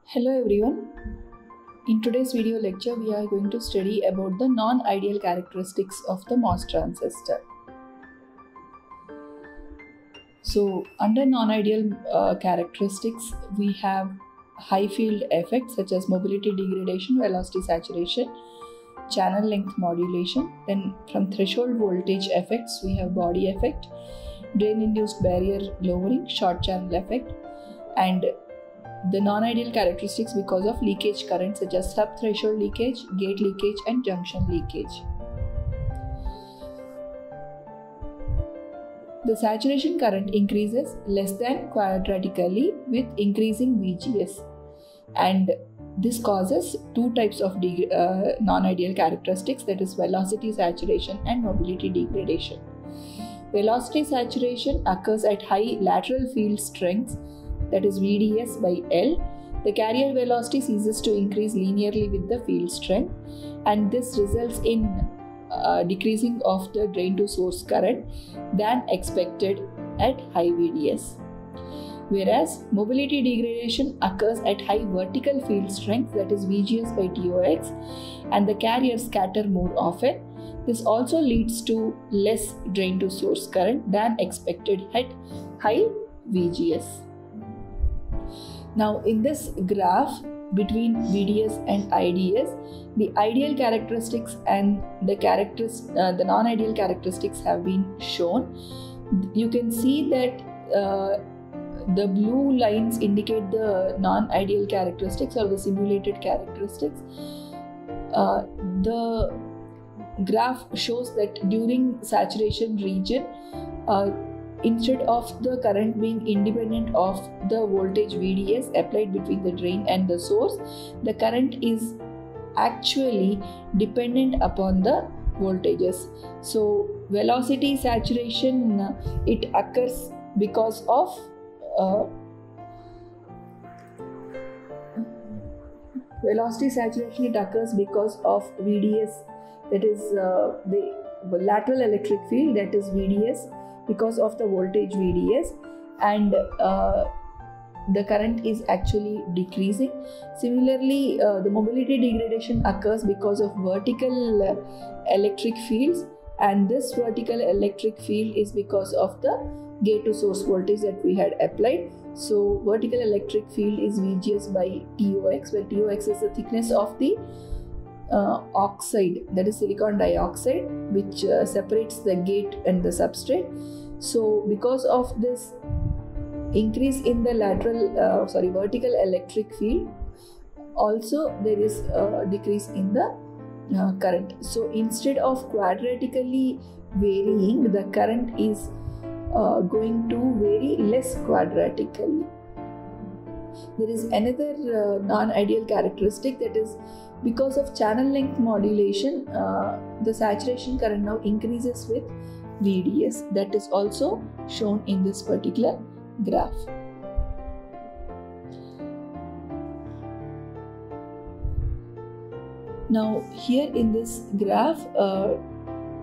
Hello everyone. In today's video lecture, we are going to study about the non-ideal characteristics of the MOS transistor. So, under non-ideal characteristics, we have high field effects such as mobility degradation, velocity saturation, channel length modulation. Then from threshold voltage effects, we have body effect, drain-induced barrier lowering, short channel effect, and the non-ideal characteristics because of leakage current such as sub-threshold leakage, gate leakage and junction leakage. The saturation current increases less than quadratically with increasing VGS, and this causes two types of non-ideal characteristics, that is velocity saturation and mobility degradation. Velocity saturation occurs at high lateral field strengths, that is VDS by L. The carrier velocity ceases to increase linearly with the field strength, and this results in decreasing of the drain to source current than expected at high VDS. Whereas mobility degradation occurs at high vertical field strength, that is VGS by TOX, and the carriers scatter more often. This also leads to less drain to source current than expected at high VGS. Now in this graph between VDS and IDS, the ideal characteristics and the non-ideal characteristics have been shown. You can see that the blue lines indicate the non-ideal characteristics or the simulated characteristics. The graph shows that during saturation region, instead of the current being independent of the voltage VDS applied between the drain and the source, the current is actually dependent upon the voltages. So velocity saturation, it occurs because of VDS, that is the lateral electric field, that is VDS, because of the voltage VDS, and the current is actually decreasing. Similarly, the mobility degradation occurs because of vertical electric fields, and this vertical electric field is because of the gate to source voltage that we had applied. So vertical electric field is VGS by TOX, where TOX is the thickness of the oxide, that is silicon dioxide, which separates the gate and the substrate. So because of this increase in the vertical electric field, also there is a decrease in the current. So instead of quadratically varying, the current is going to vary less quadratically. There is another non-ideal characteristic, that is because of channel length modulation, the saturation current now increases with VDS. That is also shown in this particular graph. Now here in this graph,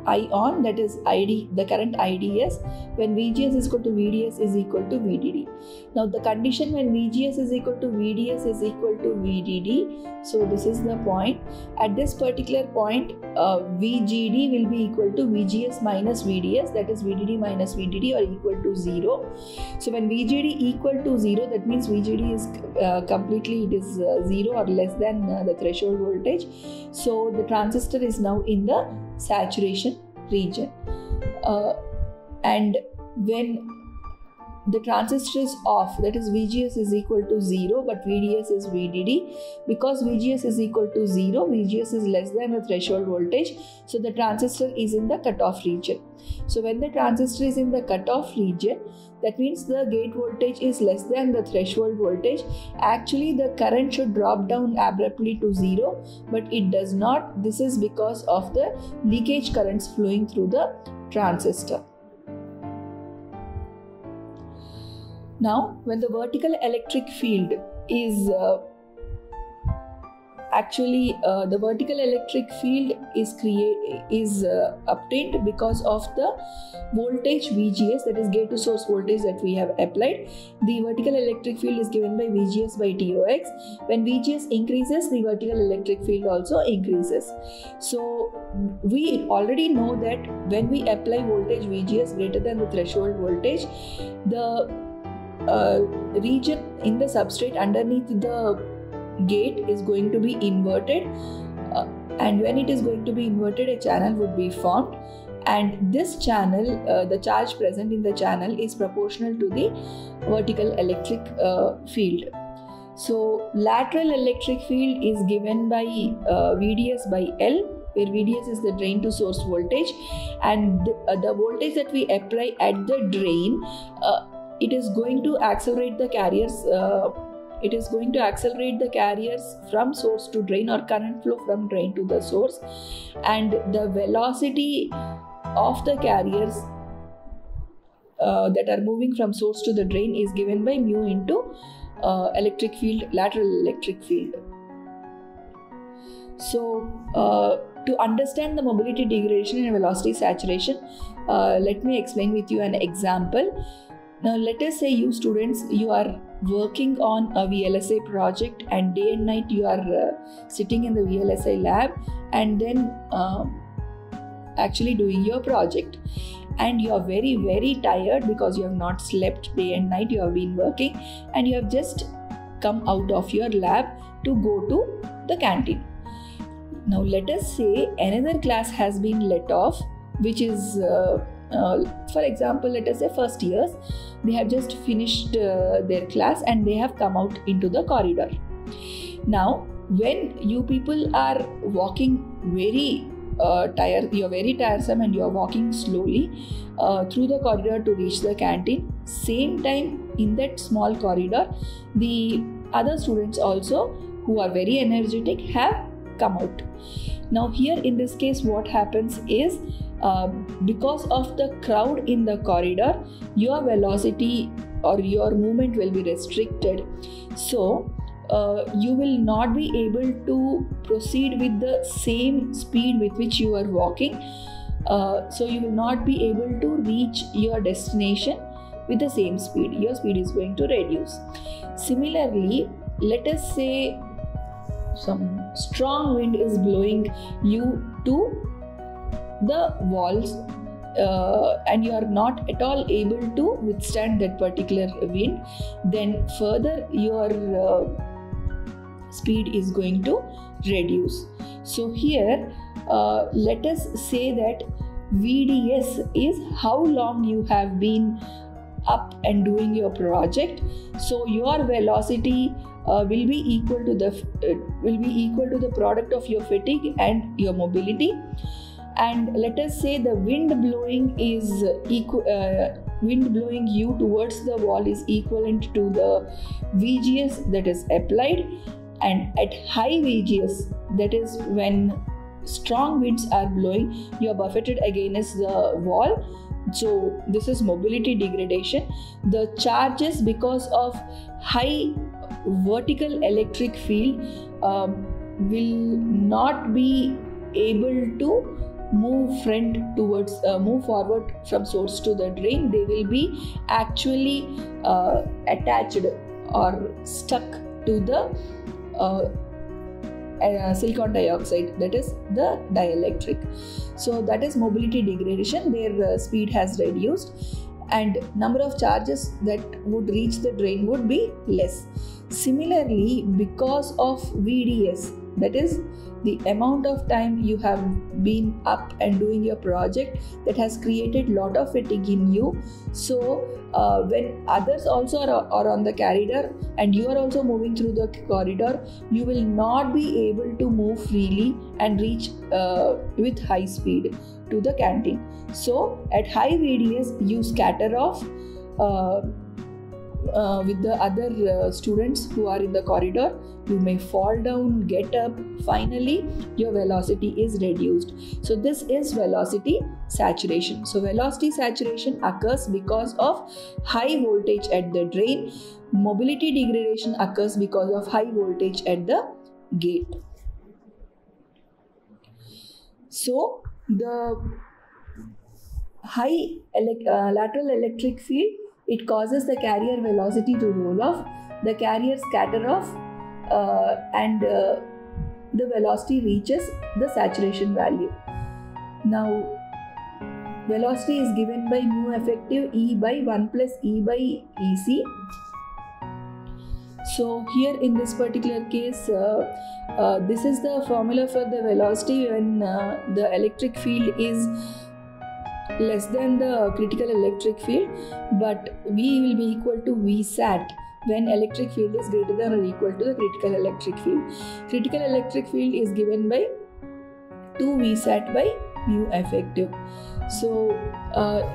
I-on, that is ID, the current IDS, when VGS is equal to VDS is equal to VDD. Now the condition when VGS is equal to VDS is equal to VDD, so this is the point. At this particular point, VGD will be equal to VGS minus VDS, that is VDD minus VDD, or equal to 0. So when VGD equal to 0, that means VGD is completely, it is 0 or less than the threshold voltage. So the transistor is now in the saturation region, and when the transistor is off, that is VGS is equal to 0 but VDS is VDD, because VGS is equal to 0, VGS is less than the threshold voltage, so the transistor is in the cutoff region. So when the transistor is in the cutoff region, that means the gate voltage is less than the threshold voltage. Actually the current should drop down abruptly to 0, but it does not. This is because of the leakage currents flowing through the transistor. Now when the vertical electric field is actually the vertical electric field is obtained because of the voltage VGS, that is gate to source voltage that we have applied. The vertical electric field is given by VGS by TOX. When VGS increases, the vertical electric field also increases. So we already know that when we apply voltage VGS greater than the threshold voltage, the region in the substrate underneath the gate is going to be inverted, and when it is going to be inverted, a channel would be formed, and this channel, the charge present in the channel is proportional to the vertical electric field. So lateral electric field is given by VDS by L, where VDS is the drain to source voltage, and the voltage that we apply at the drain, it is going to accelerate the carriers. It is going to accelerate the carriers from source to drain, or current flow from drain to the source, and the velocity of the carriers that are moving from source to the drain is given by mu into electric field, lateral electric field. So to understand the mobility degradation and velocity saturation, let me explain with you an example. Now let us say you students, you are working on a VLSI project, and day and night you are sitting in the VLSI lab and then actually doing your project, and you are very tired because you have not slept day and night, you have been working, and you have just come out of your lab to go to the canteen. Now let us say another class has been let off, which is for example, let us say first years, they have just finished their class and they have come out into the corridor. Now when you people are walking very tired, you are very tiresome and you are walking slowly through the corridor to reach the canteen, same time in that small corridor the other students also who are very energetic have come out. Now here in this case what happens is, because of the crowd in the corridor, your velocity or your movement will be restricted. So you will not be able to proceed with the same speed with which you are walking. So you will not be able to reach your destination with the same speed. Your speed is going to reduce. Similarly, let us say some strong wind is blowing you to the walls and you are not at all able to withstand that particular wind, then further your speed is going to reduce. So here let us say that VDS is how long you have been up and doing your project. So your velocity will be equal to the product of your fatigue and your mobility. And let us say the wind blowing you towards the wall is equivalent to the VGS that is applied, and at high VGS, that is when strong winds are blowing, you are buffeted against the wall. So this is mobility degradation. The charges, because of high vertical electric field, will not be able to move forward from source to the drain. They will be actually attached or stuck to the silicon dioxide, that is the dielectric. So that is mobility degradation. Their speed has reduced and number of charges that would reach the drain would be less. Similarly, because of VDS, that is the amount of time you have been up and doing your project, that has created lot of fatigue in you. So when others also are on the corridor and you are also moving through the corridor, you will not be able to move freely and reach with high speed to the canteen. So at high VDS you scatter off with the other students who are in the corridor. You may fall down, get up, finally your velocity is reduced. So this is velocity saturation. So velocity saturation occurs because of high voltage at the drain. Mobility degradation occurs because of high voltage at the gate. So the high lateral electric field, it causes the carrier velocity to roll off, the carrier scatter off, and the velocity reaches the saturation value. Now velocity is given by mu effective E by 1 plus E by EC. So here in this particular case, this is the formula for the velocity when the electric field is less than the critical electric field, but V will be equal to Vsat when electric field is greater than or equal to the critical electric field. Critical electric field is given by 2 Vsat by mu effective. So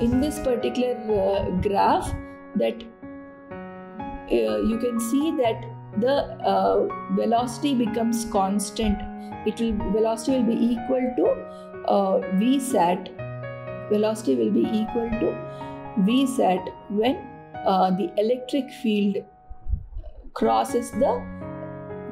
in this particular graph, that you can see that the velocity becomes constant. Velocity will be equal to Vsat. Velocity will be equal to Vsat when the electric field crosses the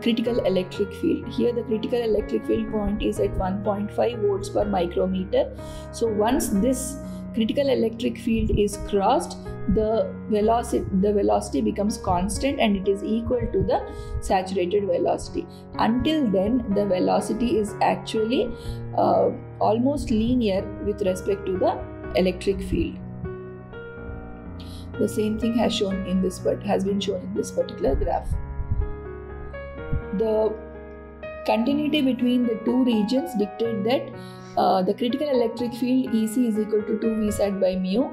critical electric field. Here the critical electric field point is at 1.5 volts per micrometer. So once this critical electric field is crossed, the velocity becomes constant and it is equal to the saturated velocity. Until then, the velocity is actually almost linear with respect to the electric field. The same thing has been shown in this particular graph. The continuity between the two regions dictate that the critical electric field EC is equal to 2 Vsat by mu.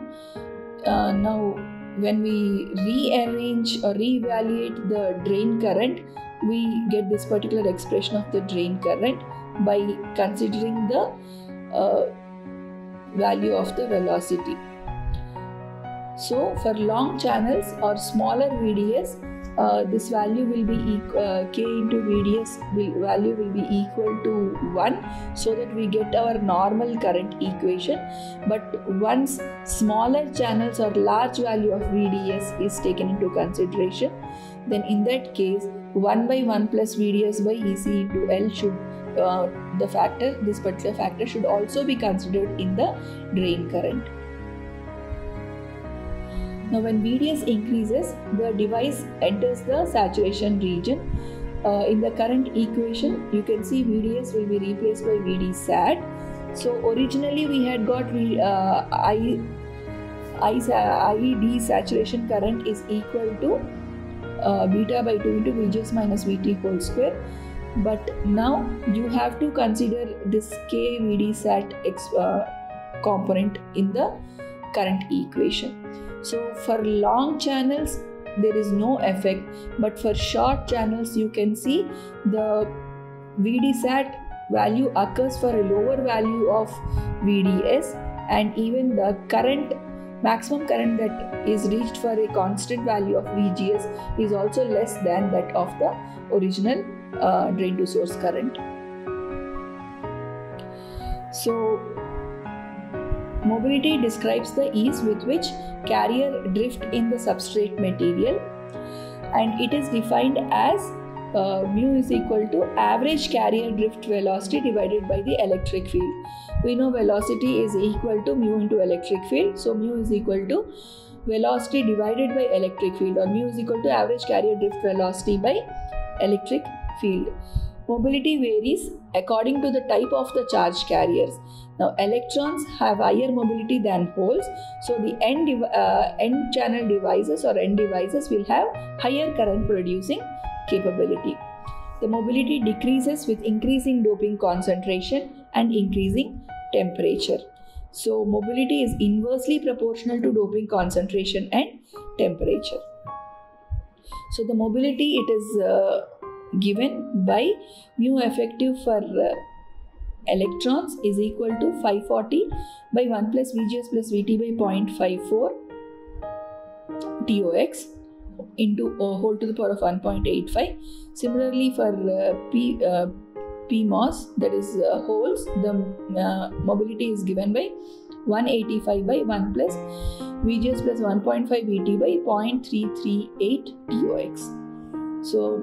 Now when we rearrange or reevaluate the drain current, we get this particular expression of the drain current by considering the value of the velocity. So for long channels or smaller VDS, this value will be K into VDS value will be equal to 1, so that we get our normal current equation. But once smaller channels or large value of VDS is taken into consideration, then in that case 1 by 1 plus VDS by EC into L should this particular factor should also be considered in the drain current. Now when VDS increases, the device enters the saturation region. In the current equation, you can see VDS will be replaced by VDSat. So originally we had got ID saturation current is equal to beta by 2 into VGS minus VT whole square. But now you have to consider this K VDSat component in the current equation. So for long channels there is no effect, but for short channels you can see the VDSat value occurs for a lower value of VDS, and even the maximum current that is reached for a constant value of VGS is also less than that of the original drain to source current. So mobility describes the ease with which carrier drift in the substrate material, and it is defined as mu is equal to average carrier drift velocity divided by the electric field. We know velocity is equal to mu into electric field, so mu is equal to velocity divided by electric field, or mu is equal to average carrier drift velocity by electric field. Mobility varies according to the type of the charge carriers. Now electrons have higher mobility than holes, so the end channel devices or end devices will have higher current producing capability. The mobility decreases with increasing doping concentration and increasing temperature. So mobility is inversely proportional to doping concentration and temperature. So the mobility, it is given by mu effective for electrons is equal to 540 by 1 plus VGS plus VT by 0.54 TOX into whole to the power of 1.85. Similarly for PMOS, that is holes, the mobility is given by 185 by 1 plus VGS plus 1.5 VT by 0.338 TOX. So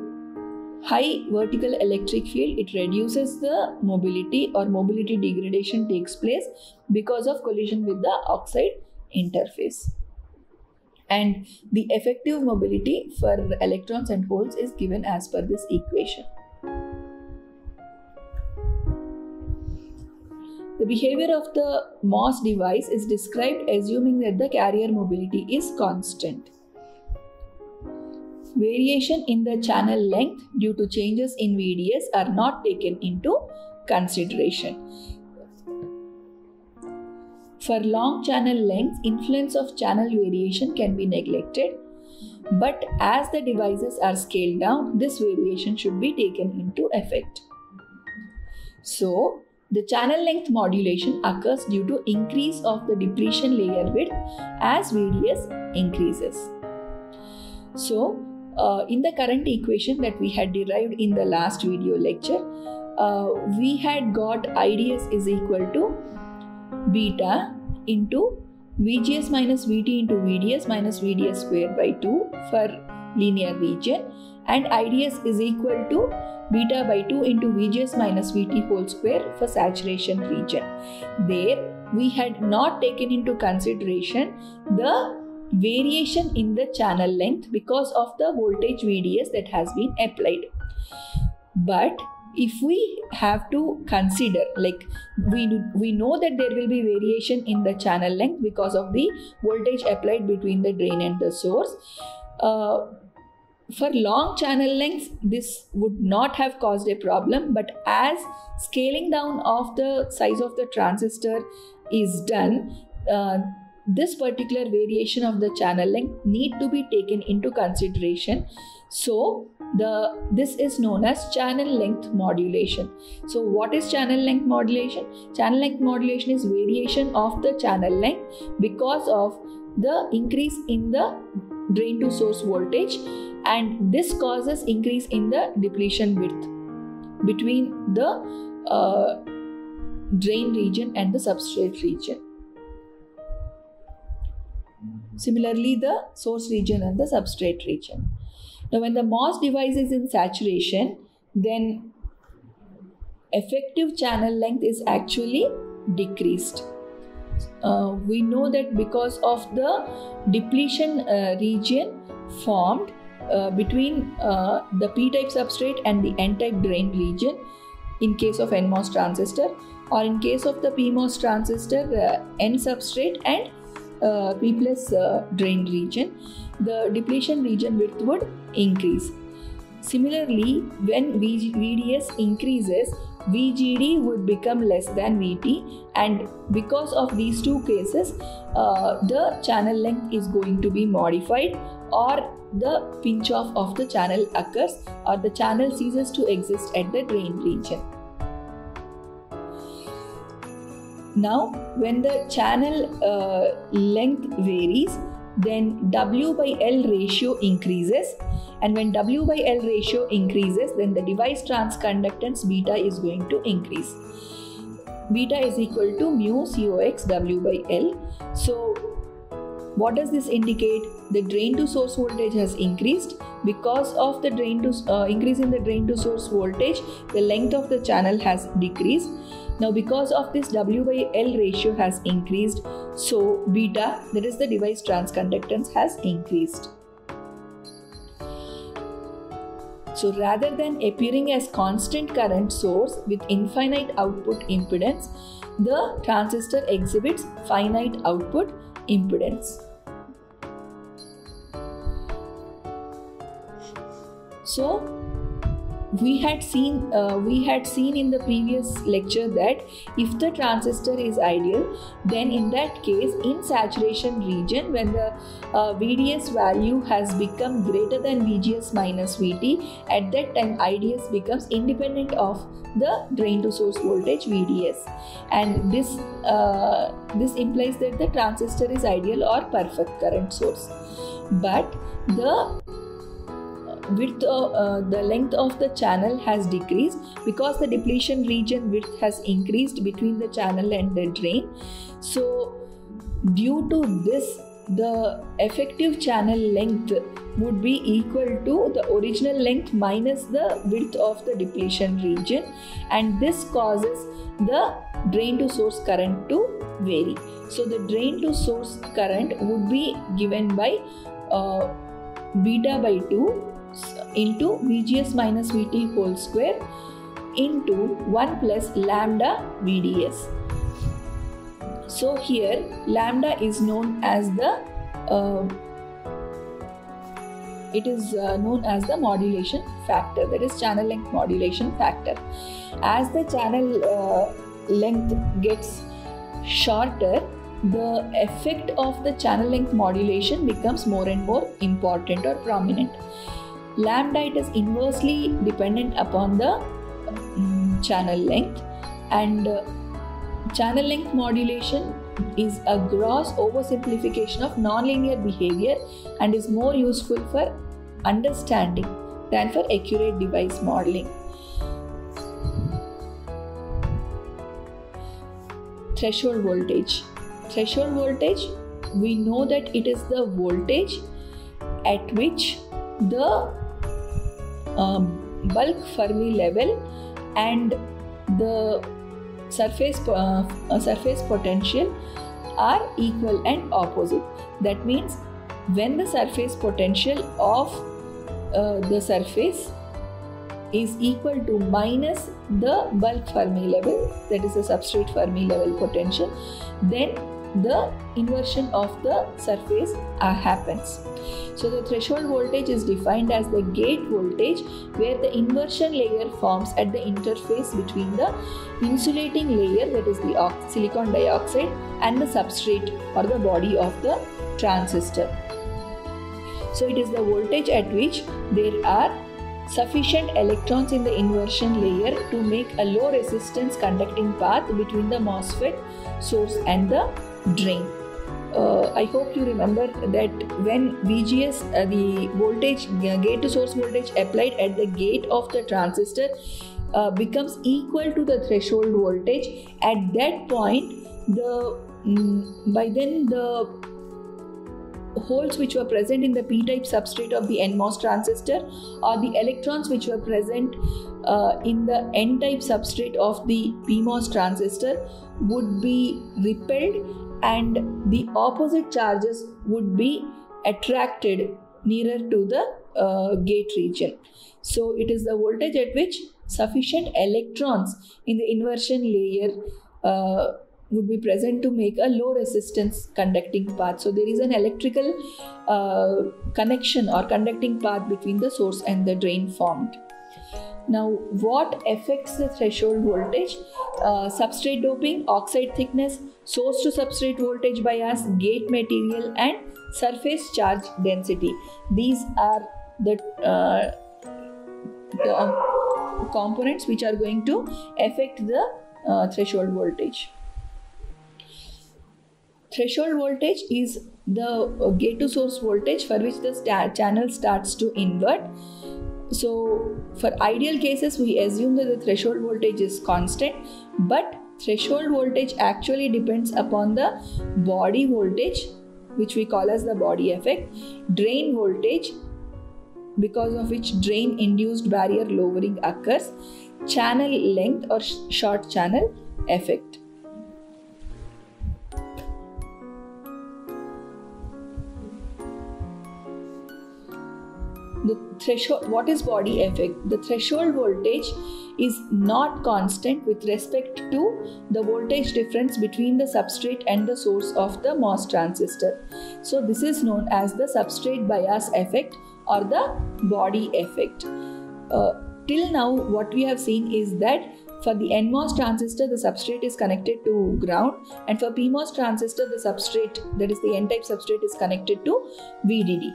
high vertical electric field, it reduces the mobility, or mobility degradation takes place because of collision with the oxide interface. And the effective mobility for electrons and holes is given as per this equation. The behavior of the MOS device is described assuming that the carrier mobility is constant. Variation in the channel length due to changes in VDS are not taken into consideration. For long channel lengths, influence of channel variation can be neglected, but as the devices are scaled down, this variation should be taken into effect. So, the channel length modulation occurs due to increase of the depletion layer width as VDS increases. So, in the current equation that we had derived in the last video lecture, we had got IDS is equal to beta into VGS minus VT into VDS minus VDS square by 2 for linear region, and IDS is equal to beta by 2 into VGS minus VT whole square for saturation region. There we had not taken into consideration the variation in the channel length because of the voltage VDS that has been applied. But if we have to consider, like we know that there will be variation in the channel length because of the voltage applied between the drain and the source. For long channel lengths, this would not have caused a problem, but as scaling down of the size of the transistor is done, this particular variation of the channel length need to be taken into consideration. So this is known as channel length modulation. So what is channel length modulation? Channel length modulation is variation of the channel length because of the increase in the drain to source voltage, and this causes increase in the depletion width between the drain region and the substrate region. Similarly, the source region and the substrate region. Now, when the MOS device is in saturation, then effective channel length is actually decreased. We know that because of the depletion region formed between the P-type substrate and the N-type drain region in case of NMOS transistor, or in case of the PMOS transistor, N substrate and P plus drain region, the depletion region width would increase. Similarly, when VDS increases, VGD would become less than VT, and because of these two cases, the channel length is going to be modified, or the pinch off of the channel occurs, or the channel ceases to exist at the drain region. Now, when the channel length varies, then W by L ratio increases, and when W by L ratio increases, then the device transconductance beta is going to increase. Beta is equal to mu COX W by L. So, what does this indicate? The drain to source voltage has increased. Because of the increase in the drain to source voltage, the length of the channel has decreased. Now, because of this W by L ratio has increased, so beta, that is the device transconductance, has increased. So rather than appearing as constant current source with infinite output impedance, the transistor exhibits finite output impedance. So we had seen in the previous lecture that if the transistor is ideal, then in that case, in saturation region, when the VDS value has become greater than VGS minus VT, at that time IDS becomes independent of the drain to source voltage VDS, and this implies that the transistor is ideal or perfect current source. But the width the length of the channel has decreased because the depletion region width has increased between the channel and the drain. So due to this, the effective channel length would be equal to the original length minus the width of the depletion region, and this causes the drain to source current to vary. So the drain to source current would be given by beta by 2 into VGS minus VT whole square into 1 plus lambda VDS. So here lambda is known as the modulation factor, that is channel length modulation factor. As the channel length gets shorter, the effect of the channel length modulation becomes more and more important or prominent. Lambda, it is inversely dependent upon the channel length, and channel length modulation is a gross oversimplification of nonlinear behavior and is more useful for understanding than for accurate device modeling. Threshold voltage. Threshold voltage, we know that it is the voltage at which the bulk Fermi level and the surface potential are equal and opposite. That means when the surface potential of the surface is equal to minus the bulk Fermi level, that is the substrate Fermi level potential, then the inversion of the surface happens. So the threshold voltage is defined as the gate voltage where the inversion layer forms at the interface between the insulating layer, that is the silicon dioxide, and the substrate or the body of the transistor. So it is the voltage at which there are sufficient electrons in the inversion layer to make a low resistance conducting path between the MOSFET source and the drain. I hope you remember that when VGS, the voltage, gate to source voltage applied at the gate of the transistor becomes equal to the threshold voltage, at that point by then the holes which were present in the p-type substrate of the NMOS transistor or the electrons which were present in the n-type substrate of the PMOS transistor would be repelled and the opposite charges would be attracted nearer to the gate region. So it is the voltage at which sufficient electrons in the inversion layer would be present to make a low resistance conducting path. So there is an electrical connection or conducting path between the source and the drain formed. Now, what affects the threshold voltage? Substrate doping, oxide thickness, source to substrate voltage bias, gate material, and surface charge density. These are the components which are going to affect the threshold voltage. Threshold voltage is the gate to source voltage for which the channel starts to invert. So for ideal cases, we assume that the threshold voltage is constant, but threshold voltage actually depends upon the body voltage, which we call as the body effect, drain voltage, because of which drain induced barrier lowering occurs, channel length or short channel effect. The threshold, what is body effect? The threshold voltage is not constant with respect to the voltage difference between the substrate and the source of the MOS transistor. So this is known as the substrate bias effect or the body effect. Till now, what we have seen is that for the NMOS transistor, the substrate is connected to ground, and for PMOS transistor, the substrate, that is the N-type substrate, is connected to VDD.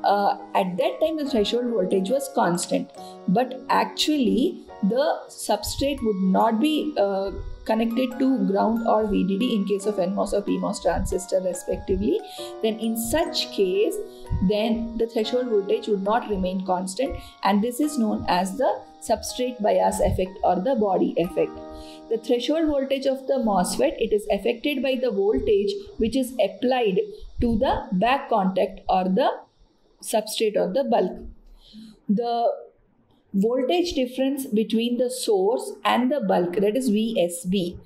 At that time the threshold voltage was constant, but actually the substrate would not be connected to ground or VDD in case of NMOS or PMOS transistor respectively, then in such case, then the threshold voltage would not remain constant, and this is known as the substrate bias effect or the body effect. The threshold voltage of the MOSFET, it is affected by the voltage which is applied to the back contact or the substrate or the bulk. The voltage difference between the source and the bulk, that is VSB.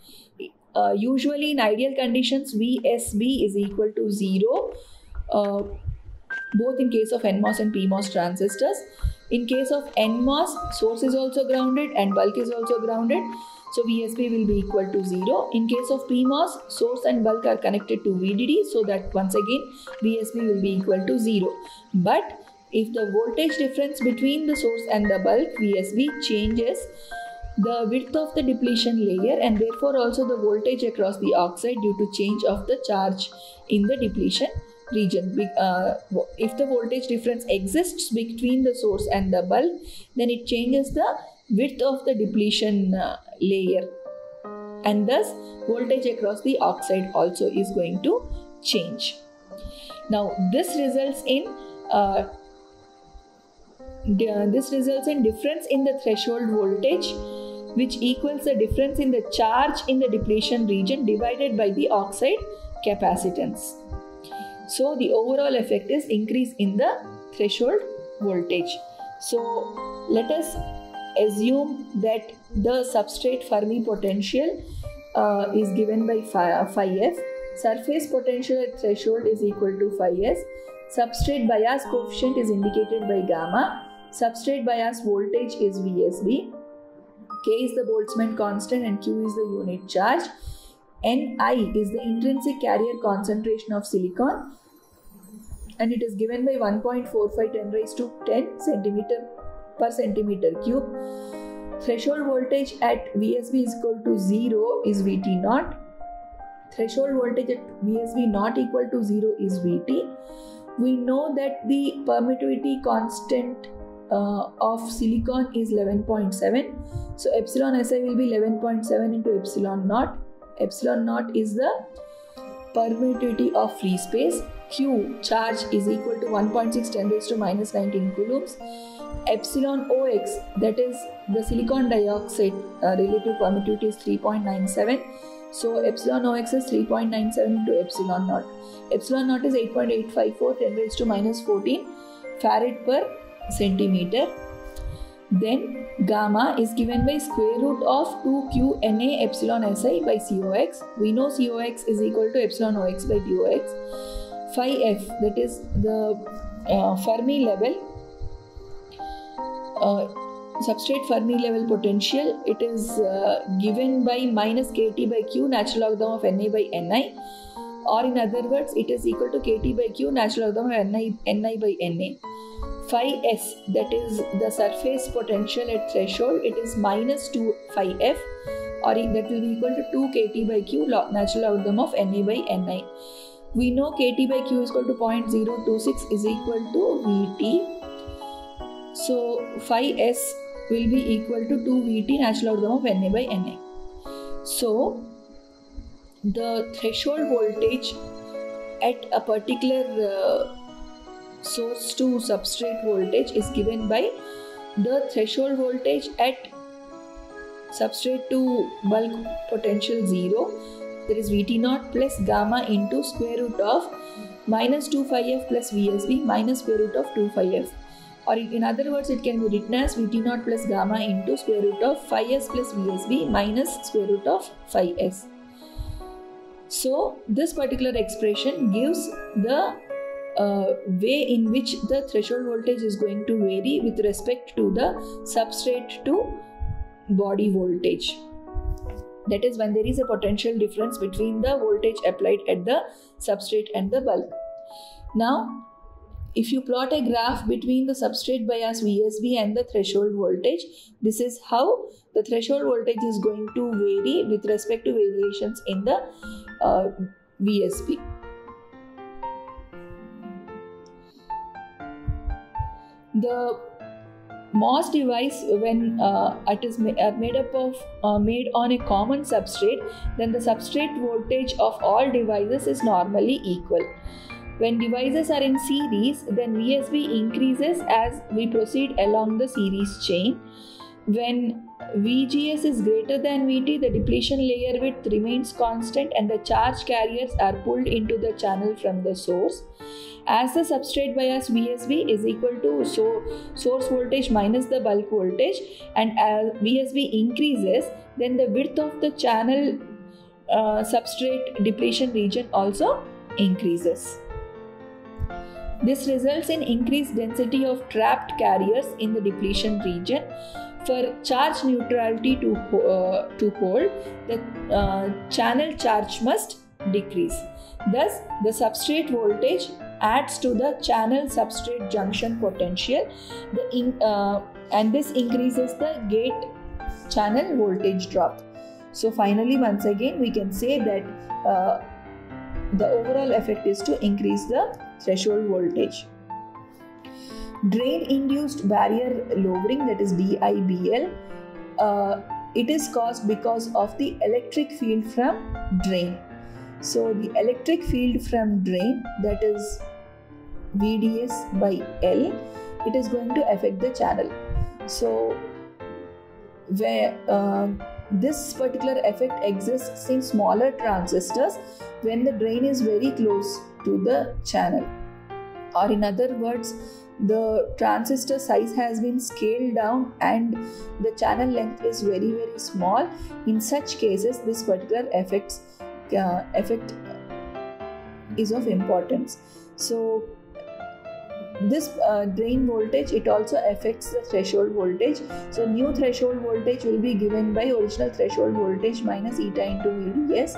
Usually in ideal conditions, VSB is equal to 0, both in case of NMOS and PMOS transistors. In case of NMOS, source is also grounded and bulk is also grounded, so VSB will be equal to 0. In case of PMOS, source and bulk are connected to VDD, so that once again VSB will be equal to 0. But if the voltage difference between the source and the bulk, VSB, changes, the width of the depletion layer and therefore also the voltage across the oxide due to change of the charge in the depletion region. If the voltage difference exists between the source and the bulk, then it changes the width of the depletion layer, and thus voltage across the oxide also is going to change. Now this results in difference in the threshold voltage, which equals the difference in the charge in the depletion region divided by the oxide capacitance. So the overall effect is increase in the threshold voltage. So let us assume that the substrate Fermi potential is given by phi f. Surface potential at threshold is equal to phi s. Substrate bias coefficient is indicated by gamma. Substrate bias voltage is VSB. K is the Boltzmann constant and Q is the unit charge. Ni is the intrinsic carrier concentration of silicon, and it is given by 1.45 10 raised to 10 centimeter per centimeter cube. Threshold voltage at VSB is equal to 0 is VT naught. Threshold voltage at VSB not equal to 0 is VT. We know that the permittivity constant of silicon is 11.7. So epsilon Si will be 11.7 into epsilon naught. Epsilon naught is the permittivity of free space. Q charge is equal to 1.6 10 raised to minus 19 coulombs. Epsilon OX, that is the silicon dioxide relative permittivity, is 3.97. So epsilon OX is 3.97 into epsilon naught. Epsilon naught is 8.854 10 raised to minus 14 farad per centimeter. Then gamma is given by square root of 2q Na epsilon Si by Cox. We know Cox is equal to epsilon Ox by Dox. Phi f, that is the Fermi level, substrate Fermi level potential, it is given by minus kT by q natural logarithm of Na by Ni, or in other words it is equal to kT by q natural logarithm of Ni by Na. Phi s, that is the surface potential at threshold, it is minus 2 phi f, or that will be equal to 2 kT by q natural logarithm of Na by Ni. We know kT by q is equal to 0.026 is equal to Vt. So phi s will be equal to 2 Vt natural logarithm of Na by Na. So the threshold voltage at a particular source to substrate voltage is given by the threshold voltage at substrate to bulk potential 0, that is Vt naught plus gamma into square root of minus 2 phi f plus VSB minus square root of 2 phi f, or in other words it can be written as Vt naught plus gamma into square root of phi s plus VSB minus square root of phi s. So this particular expression gives the way in which the threshold voltage is going to vary with respect to the substrate to body voltage. That is when there is a potential difference between the voltage applied at the substrate and the bulk. Now, if you plot a graph between the substrate bias VSB and the threshold voltage, this is how the threshold voltage is going to vary with respect to variations in the VSB. The MOS device, when it is made on a common substrate, then the substrate voltage of all devices is normally equal. When devices are in series, then VSB increases as we proceed along the series chain. When VGS is greater than VT, the depletion layer width remains constant and the charge carriers are pulled into the channel from the source. As the substrate bias VSB is equal to source voltage minus the bulk voltage, and as VSB increases, then the width of the channel substrate depletion region also increases. This results in increased density of trapped carriers in the depletion region. For charge neutrality to hold, the channel charge must decrease. Thus, the substrate voltage adds to the channel substrate junction potential, and this increases the gate channel voltage drop. So finally, once again, we can say that the overall effect is to increase the threshold voltage. Drain-induced barrier lowering, that is DIBL, it is caused because of the electric field from drain. So the electric field from drain, that is VDS by L, it is going to affect the channel. So where this particular effect exists in smaller transistors when the drain is very close to the channel, or in other words, the transistor size has been scaled down and the channel length is very small. In such cases, this particular effect is of importance. So this drain voltage, it also affects the threshold voltage. So new threshold voltage will be given by original threshold voltage minus eta into VDS.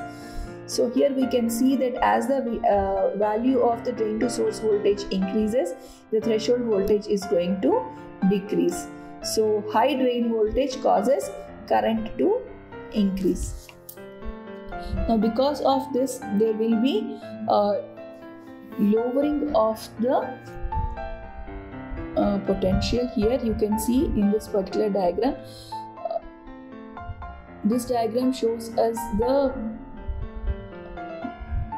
So here we can see that as the value of the drain to source voltage increases, the threshold voltage is going to decrease. So high drain voltage causes current to increase. Now because of this, there will be lowering of the potential. Here you can see in this particular diagram, this diagram shows us the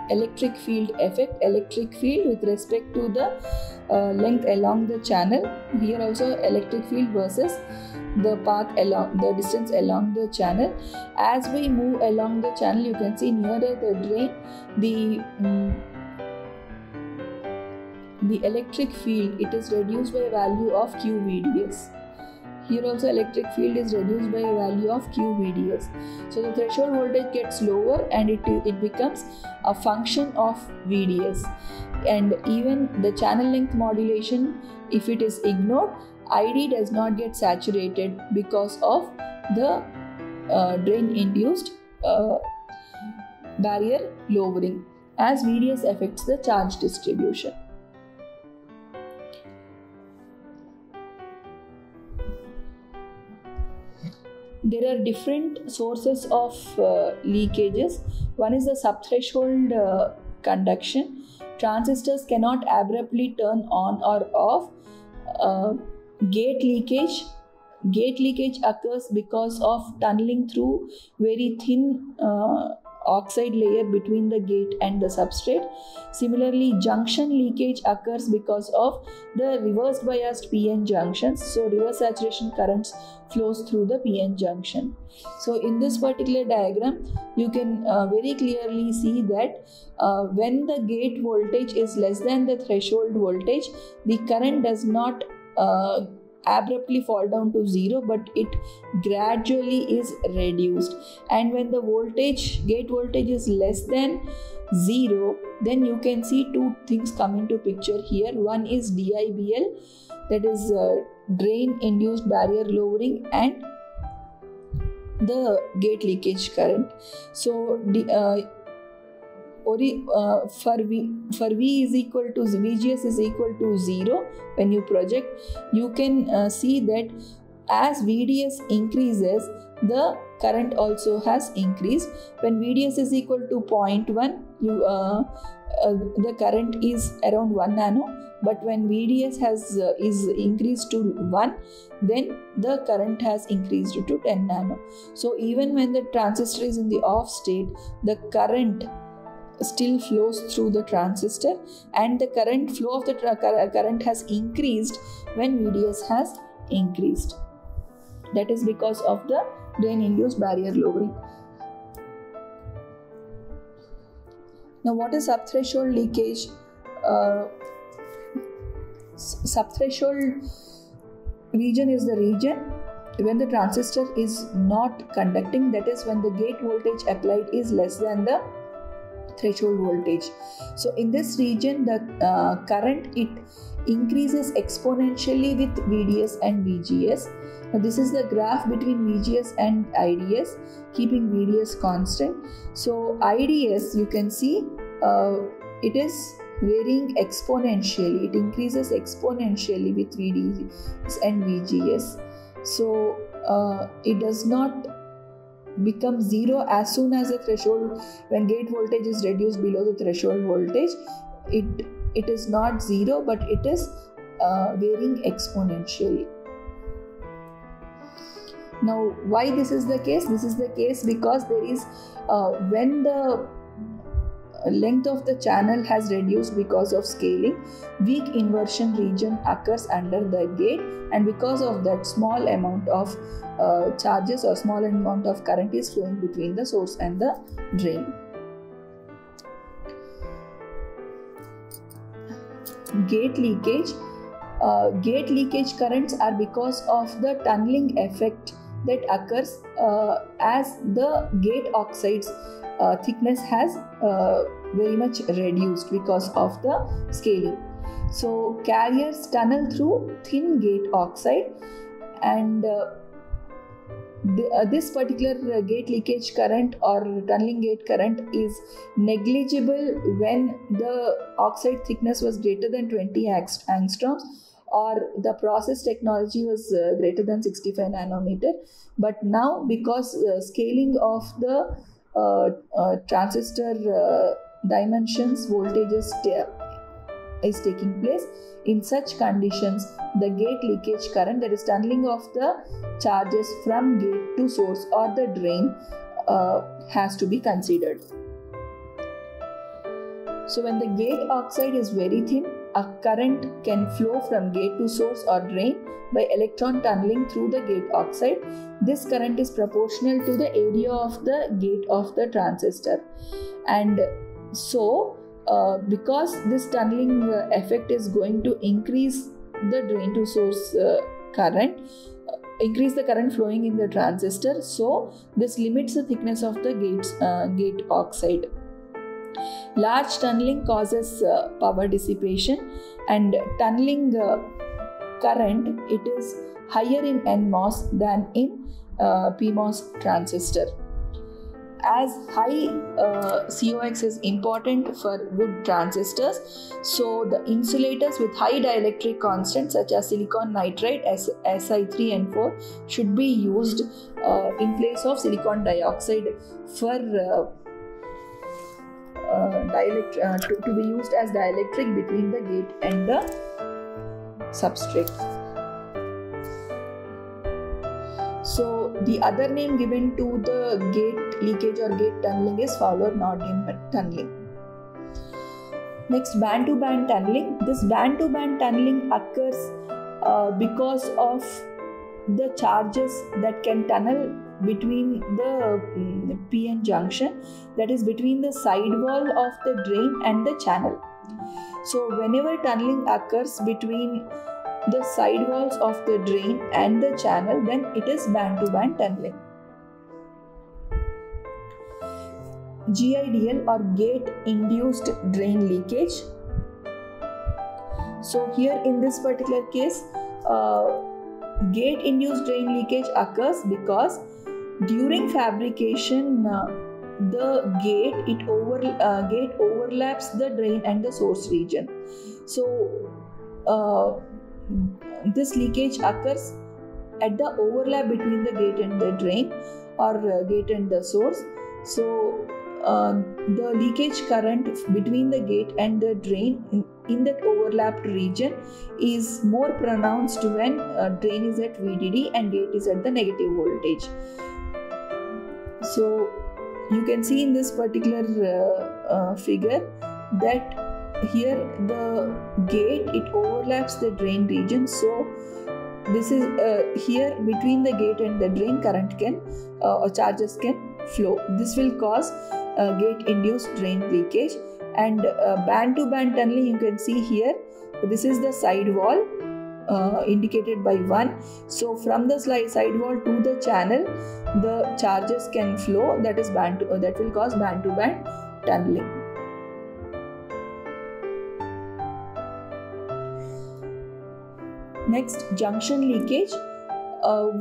electric field effect, electric field with respect to the length along the channel. Here also electric field versus the path along the distance along the channel. As we move along the channel, you can see nearer the drain, the electric field, it is reduced by a value of QVDS. Here also electric field is reduced by a value of QVDS. So the threshold voltage gets lower and it becomes a function of VDS. And even the channel length modulation, if it is ignored, ID does not get saturated because of the drain induced barrier lowering, as VDS affects the charge distribution. There are different sources of leakages. One is the subthreshold conduction. Transistors cannot abruptly turn on or off. Gate leakage. Gate leakage occurs because of tunneling through very thin oxide layer between the gate and the substrate. Similarly, junction leakage occurs because of the reverse biased PN junctions. So reverse saturation currents flows through the PN junction. So in this particular diagram, you can very clearly see that when the gate voltage is less than the threshold voltage, the current does not abruptly fall down to zero, but it gradually is reduced. And when the gate voltage is less than zero, then you can see two things come into picture here. One is DIBL, that is drain induced barrier lowering, and the gate leakage current. So for V is equal to VGS is equal to 0, when you project, you can see that as VDS increases, the current also has increased. When VDS is equal to 0.1, the current is around 1 nano. but when VDS is increased to 1, then the current has increased to 10 nano. So even when the transistor is in the off state, the current still flows through the transistor, and the current flow of the current has increased when VDS has increased. That is because of the drain induced barrier lowering. Now, what is subthreshold leakage? Subthreshold region is the region when the transistor is not conducting, that is when the gate voltage applied is less than the threshold voltage. So in this region, the current, it increases exponentially with VDS and VGS. Now this is the graph between VGS and IDS, keeping VDS constant. So IDS, you can see it is varying exponentially. It increases exponentially with VDS and VGS. So it does not become zero as soon as the threshold, when gate voltage is reduced below the threshold voltage. It is not zero, but it is varying exponentially. Now, why this is the case? This is the case because there is when the length of the channel has reduced because of scaling, weak inversion region occurs under the gate, and because of that, small amount of charges or small amount of current is flowing between the source and the drain. Gate leakage. Gate leakage currents are because of the tunneling effect that occurs as the gate oxide's thickness has very much reduced because of the scaling. So carriers tunnel through thin gate oxide, and this particular gate leakage current or tunneling gate current is negligible when the oxide thickness was greater than 20 angstroms, or the process technology was greater than 65 nanometer. But now, because scaling of the transistor dimensions, voltages is taking place, in such conditions, the gate leakage current, that is tunneling of the charges from gate to source or the drain, has to be considered. So when the gate oxide is very thin, a current can flow from gate to source or drain by electron tunneling through the gate oxide. This current is proportional to the area of the gate of the transistor. And so, because this tunneling effect is going to increase the drain to source current, increase the current flowing in the transistor, so this limits the thickness of the gate oxide. Large tunneling causes power dissipation, and tunneling current, it is higher in NMOS than in PMOS transistor. As high COX is important for good transistors, so the insulators with high dielectric constant such as silicon nitride Si3 and 4 should be used in place of silicon dioxide for to be used as dielectric between the gate and the substrate. So the other name given to the gate leakage or gate tunneling is Fowler-Nordin tunneling. Next, band-to-band tunneling. This band-to-band tunneling occurs because of the charges that can tunnel between the PN junction, that is between the sidewall of the drain and the channel. So whenever tunneling occurs between the sidewalls of the drain and the channel, then it is band-to-band tunneling. GIDL or gate-induced drain leakage. So here in this particular case, gate-induced drain leakage occurs because during fabrication, the gate overlaps the drain and the source region. So this leakage occurs at the overlap between the gate and the drain, or gate and the source. So the leakage current between the gate and the drain in that overlapped region is more pronounced when drain is at VDD and gate is at the negative voltage. So you can see in this particular figure that here the gate, it overlaps the drain region. So this is here between the gate and the drain, current can or charges can flow. This will cause gate induced drain leakage. And band to band tunneling, you can see here, this is the side wall indicated by 1. So from the side wall to the channel, the charges can flow, that is that will cause band to band tunneling. Next, junction leakage.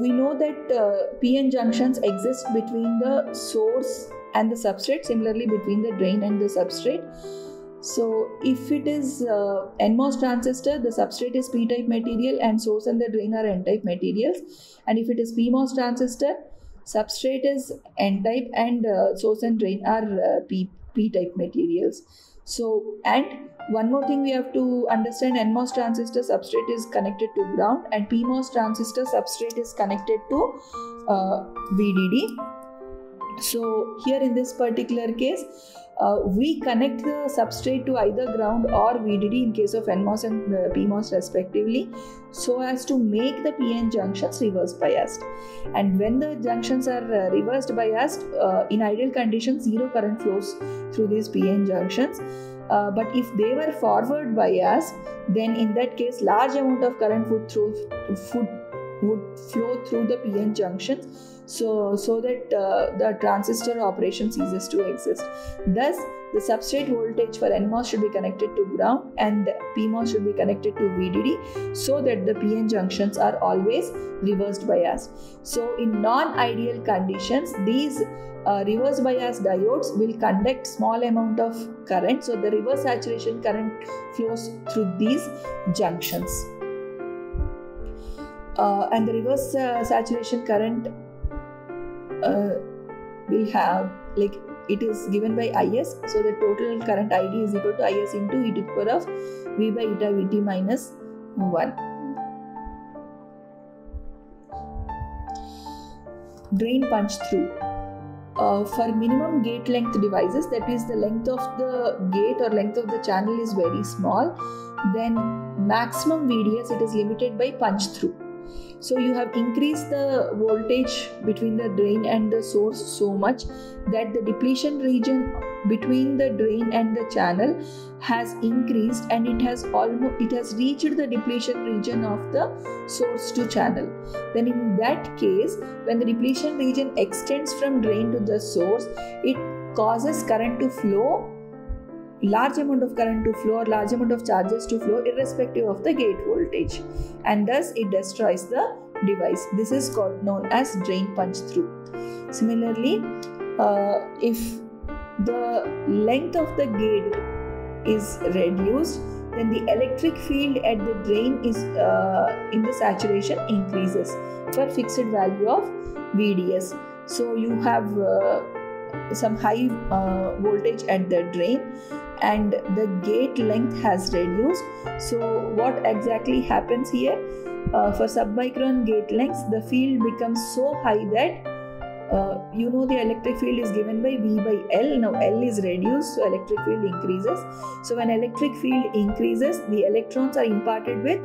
We know that PN junctions exist between the source and the substrate, similarly between the drain and the substrate. So if it is NMOS transistor, the substrate is P-type material and source and the drain are N-type materials. And if it is PMOS transistor, substrate is N-type and source and drain are P-type materials. So, and one more thing we have to understand, NMOS transistor substrate is connected to ground and PMOS transistor substrate is connected to VDD. So here in this particular case, we connect the substrate to either ground or VDD in case of NMOS and PMOS respectively, so as to make the PN junctions reverse biased. And when the junctions are reversed biased, in ideal conditions, zero current flows through these PN junctions. But if they were forward biased, then in that case, large amount of current would flow through the PN junctions, so that the transistor operation ceases to exist. Thus, the substrate voltage for NMOS should be connected to ground and PMOS should be connected to VDD, so that the PN junctions are always reversed biased. So in non-ideal conditions, these reverse bias diodes will conduct small amount of current, so the reverse saturation current flows through these junctions. And the reverse saturation current will have, like, it is given by IS, so the total current ID is equal to IS into e to the power of V by eta Vt minus 1. Drain punch through. For minimum gate length devices, that is the length of the gate or length of the channel is very small, then maximum VDS, it is limited by punch through. So you have increased the voltage between the drain and the source so much that the depletion region between the drain and the channel has increased, and it has reached the depletion region of the source to channel. Then in that case, when the depletion region extends from drain to the source, it causes current to flow, large amount of current to flow or large amount of charges to flow irrespective of the gate voltage, and thus it destroys the device. This is known as drain punch through. Similarly, if the length of the gate is reduced, then the electric field at the drain is in the saturation increases for fixed value of VDS. So you have some high voltage at the drain and the gate length has reduced. So what exactly happens here? For submicron gate lengths, the field becomes so high that the electric field is given by V by L. Now L is reduced, so electric field increases. So when electric field increases, the electrons are imparted with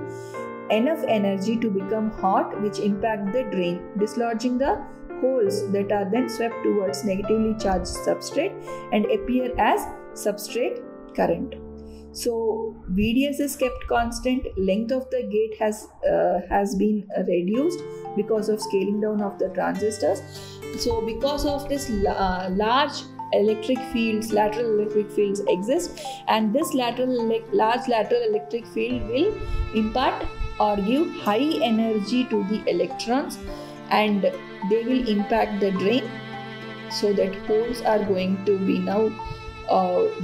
enough energy to become hot, which impact the drain, dislodging the holes that are then swept towards negatively charged substrate and appear as substrate current. So VDS is kept constant, length of the gate has been reduced because of scaling down of the transistors. So because of this large electric fields, lateral electric fields exist, and this large lateral electric field will impart or give high energy to the electrons, and they will impact the drain, so that holes are going to be now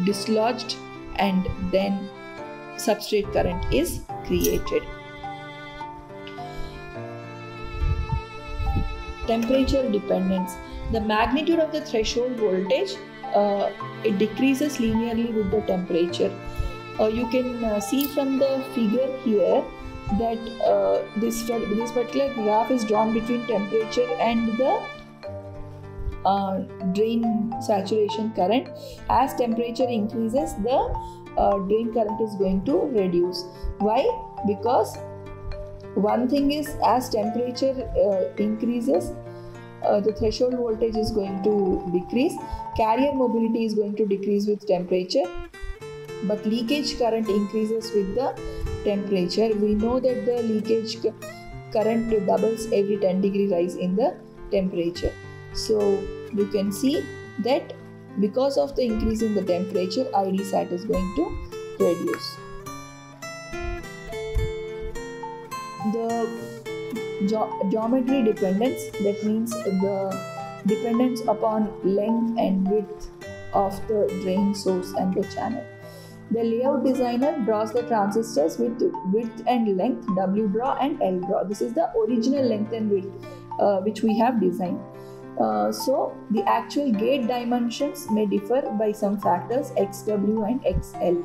dislodged, and then substrate current is created. Temperature dependence. The magnitude of the threshold voltage it decreases linearly with the temperature. You can see from the figure here that this particular graph is drawn between temperature and the drain saturation current. As temperature increases, the drain current is going to reduce. Why? Because one thing is, as temperature increases, the threshold voltage is going to decrease, carrier mobility is going to decrease with temperature, but leakage current increases with the temperature. We know that the leakage current doubles every 10-degree rise in the temperature. So you can see that because of the increase in the temperature, ID sat is going to reduce. The geometry dependence, that means the dependence upon length and width of the drain source and the channel. The layout designer draws the transistors with width and length W draw and L draw. This is the original length and width which we have designed. So the actual gate dimensions may differ by some factors XW and XL.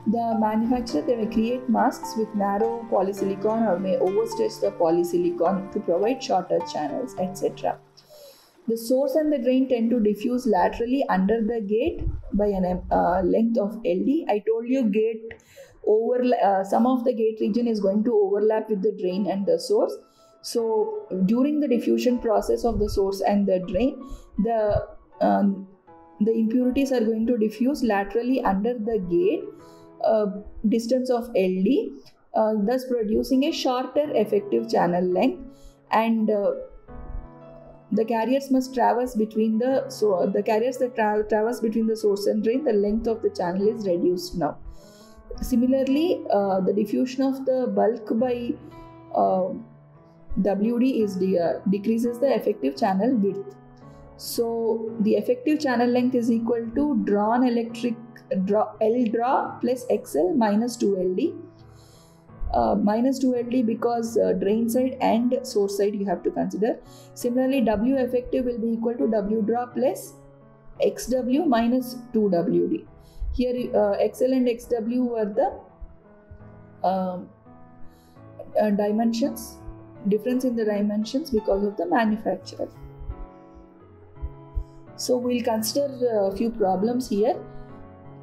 The manufacturer, they may create masks with narrow polysilicon or may overstretch the polysilicon to provide shorter channels, etc. The source and the drain tend to diffuse laterally under the gate by a length of LD. I told you some of the gate region is going to overlap with the drain and the source. So during the diffusion process of the source and the drain, the impurities are going to diffuse laterally under the gate, distance of LD, thus producing a shorter effective channel length, and the carriers must traverse between the carriers that traverse between the source and drain, the length of the channel is reduced now. Similarly, the diffusion of the bulk by WD is decreases the effective channel width. So the effective channel length is equal to drawn electric L draw plus XL minus 2LD. Minus 2LD because drain side and source side you have to consider. Similarly, W effective will be equal to W draw plus XW minus 2WD. Here XL and XW were the dimensions, difference in the dimensions because of the manufacturer. So we'll consider a few problems here.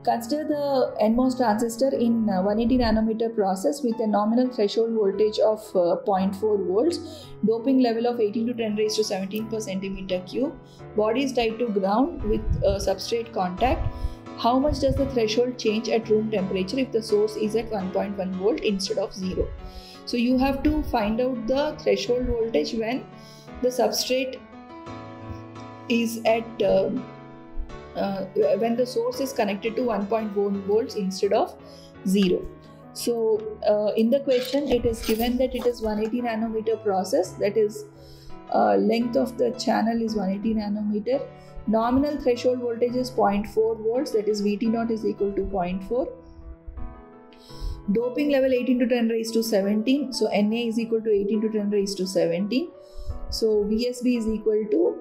Consider the NMOS transistor in 180 nanometer process with a nominal threshold voltage of 0.4 volts, doping level of 18 to 10 raised to 17 per centimeter cube. Body is tied to ground with substrate contact. How much does the threshold change at room temperature if the source is at 1.1 volt instead of 0? So you have to find out the threshold voltage when the substrate is at when the source is connected to 1.1 volts instead of 0. So in the question it is given that it is 180 nanometer process, that is length of the channel is 180 nanometer. Nominal threshold voltage is 0.4 volts, that is VT0 is equal to 0.4. Doping level 18 to 10 raised to 17, so Na is equal to 18 to 10 raised to 17. So VSB is equal to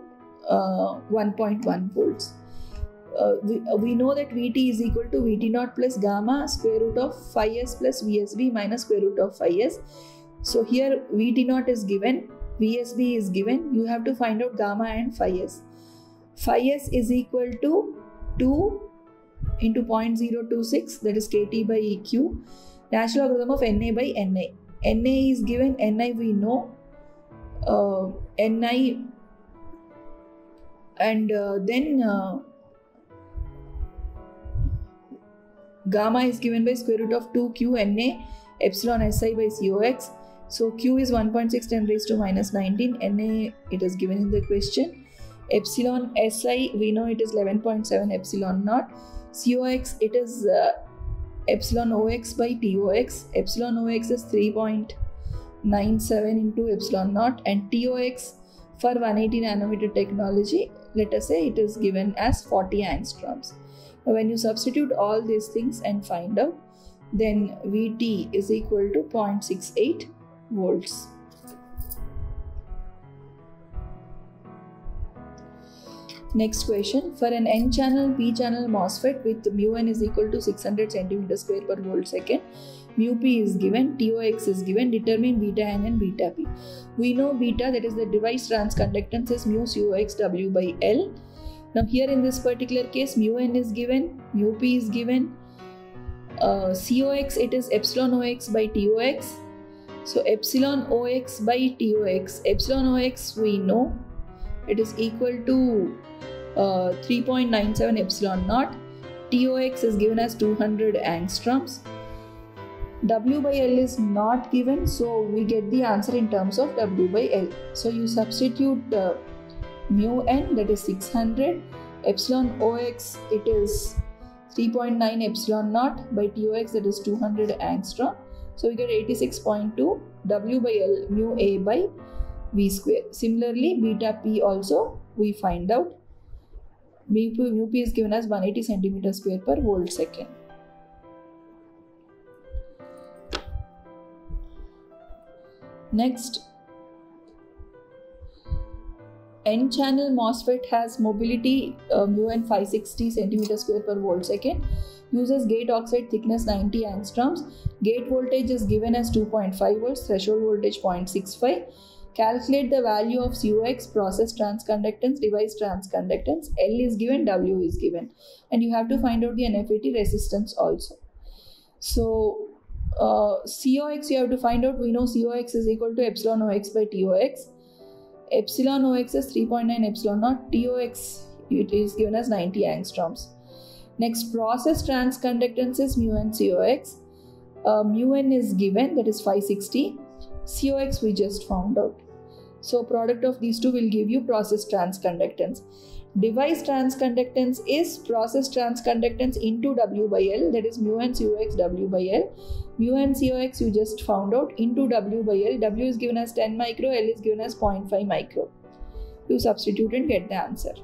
1.1 volts. We know that Vt is equal to Vt0 plus gamma square root of phi s plus Vsb minus square root of phi s. So here Vt0 is given, Vsb is given, you have to find out gamma and phi s. Phi s is equal to 2 into 0.026, that is Kt by Q, natural logarithm of Na by Na. Na is given, Ni we know, Ni, and then gamma is given by square root of 2q Na epsilon Si by Cox. So Q is 1.6 10 raised to minus 19, Na it is given in the question. Epsilon Si we know it is 11.7 epsilon naught. Cox it is epsilon Ox by Tox. Epsilon Ox is 3.97 into epsilon naught, and Tox for 180 nanometer technology, let us say it is given as 40 angstroms. Now when you substitute all these things and find out, then Vt is equal to 0.68 volts. Next question. For an N-channel, P-channel MOSFET with mu n is equal to 600 cm square per volt second, mu p is given, TOX is given, determine beta n and beta p. We know beta, that is the device transconductance, is mu COX W by L. Now here in this particular case, mu n is given, mu p is given, COX, it is epsilon OX by TOX. So epsilon OX by TOX, epsilon OX we know it is equal to 3.97 epsilon naught. TOX is given as 200 angstroms. W by L is not given, so we get the answer in terms of W by L. So you substitute mu n, that is 600, epsilon OX it is 3.9 epsilon naught by TOX, that is 200 angstrom. So we get 86.2 W by L mu A by V square. Similarly, beta P also we find out. Mu P is given as 180 cm square per volt second. Next, N-channel MOSFET has mobility mu n 560 cm square per volt second, uses gate oxide thickness 90 angstroms, gate voltage is given as 2.5 volts, threshold voltage 0.65. Calculate the value of COX, process transconductance, device transconductance. L is given, W is given, and you have to find out the NFET resistance also. So COX you have to find out. We know COX is equal to epsilon OX by TOX. Epsilon OX is 3.9 epsilon naught. TOX it is given as 90 angstroms. Next, process transconductance is mu n COX. Mu n is given, that is 560. COX we just found out. So product of these two will give you process transconductance. Device transconductance is process transconductance into W by L, that is mu n COX W by L. Mu n COX you just found out into W by L. W is given as 10 micro, L is given as 0.5 micro. You substitute and get the answer.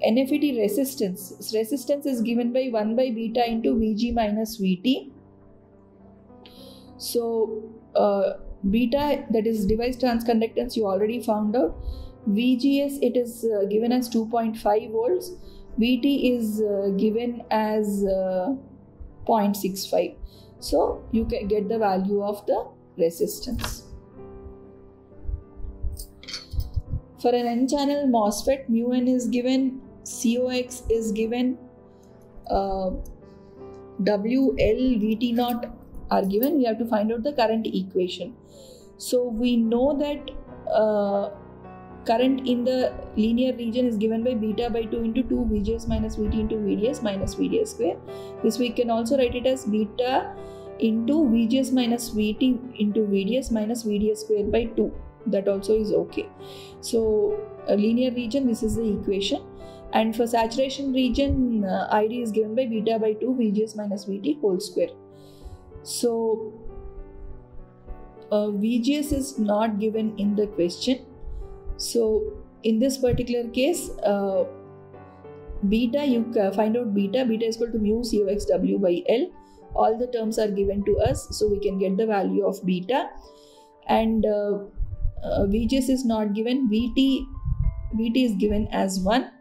NFET resistance. Resistance is given by 1 by beta into Vg minus Vt. So beta, that is device transconductance, you already found out. VGS it is given as 2.5 volts. Vt is given as 0.65. So you can get the value of the resistance. For an N-channel MOSFET, mu n is given, COX is given, W, L, Vt naught are given. We have to find out the current equation. So we know that current in the linear region is given by beta by 2 into 2 VGS minus Vt into VDS minus VDS square. This we can also write it as beta into VGS minus Vt into VDS minus VDS square by 2. That also is okay. So a linear region, this is the equation. And for saturation region, ID is given by beta by 2 VGS minus Vt whole square. So VGS is not given in the question. So in this particular case, beta, you find out beta. Beta is equal to mu COX W by L. All the terms are given to us, so we can get the value of beta. And VGS is not given. VT is given as 1.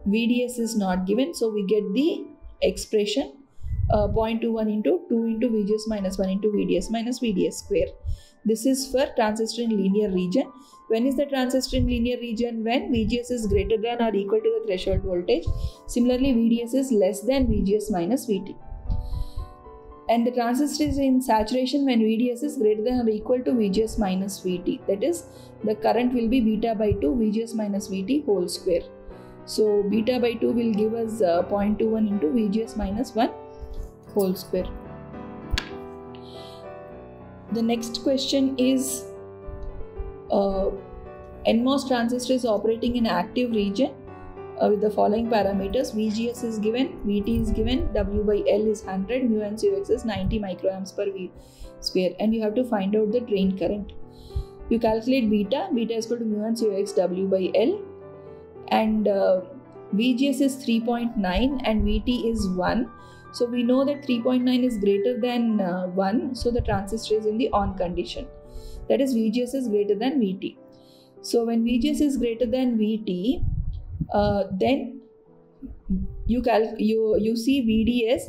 VDS is not given, so we get the expression 0.21 into 2 into VGS minus 1 into VDS minus VDS square. This is for transistor in linear region. When is the transistor in linear region? When VGS is greater than or equal to the threshold voltage. Similarly, VDS is less than VGS minus VT. And the transistor is in saturation when VDS is greater than or equal to VGS minus VT. That is, the current will be beta by 2 VGS minus VT whole square. So beta by 2 will give us 0.21 into VGS minus 1 whole square. The next question is NMOS transistor is operating in active region with the following parameters. VGS is given, VT is given, W by L is 100, mu and COX is 90 microamps per V square, and you have to find out the drain current. You calculate beta. Beta is equal to mu and COX W by L, and VGS is 3.9 and VT is 1. So we know that 3.9 is greater than 1, so the transistor is in the on condition. That is, VGS is greater than VT. So when VGS is greater than VT, then you see VDS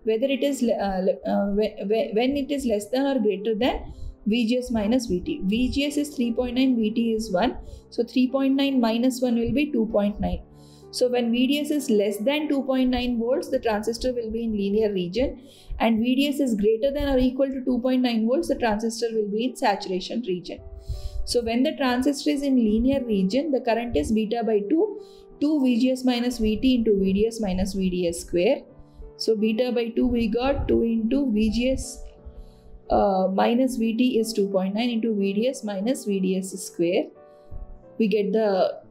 whether it is when it is less than or greater than VGS minus VT. VGS is 3.9, VT is 1. So 3.9 minus 1 will be 2.9. So when VDS is less than 2.9 volts, the transistor will be in linear region, and VDS is greater than or equal to 2.9 volts, the transistor will be in saturation region. So when the transistor is in linear region, the current is beta by 2 VGS minus VT into VDS minus VDS square. So beta by 2 we got 2 into VGS minus VT is 2.9 into VDS minus VDS square. We get the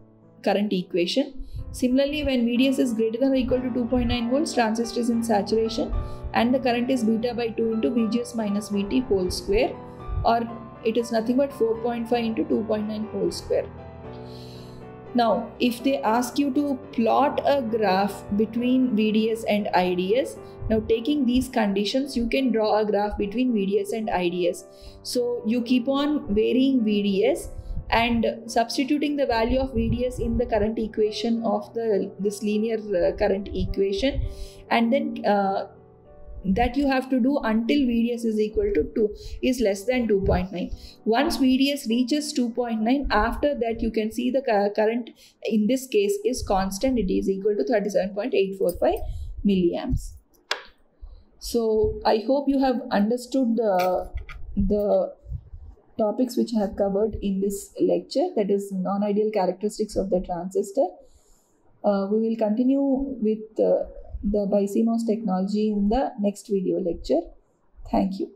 current equation. Similarly, when VDS is greater than or equal to 2.9 volts, transistor is in saturation and the current is beta by 2 into VGS minus VT whole square, or it is nothing but 4.5 into 2.9 whole square. Now, if they ask you to plot a graph between VDS and IDS, now taking these conditions, you can draw a graph between VDS and IDS. So you keep on varying VDS and substituting the value of VDS in the current equation of this linear current equation, and then that you have to do until VDS is equal to is less than 2.9. Once VDS reaches 2.9, after that you can see the current in this case is constant. It is equal to 37.845 milliamps. So I hope you have understood the topics which I have covered in this lecture, that is non-ideal characteristics of the transistor. We will continue with the BiCMOS technology in the next video lecture. Thank you.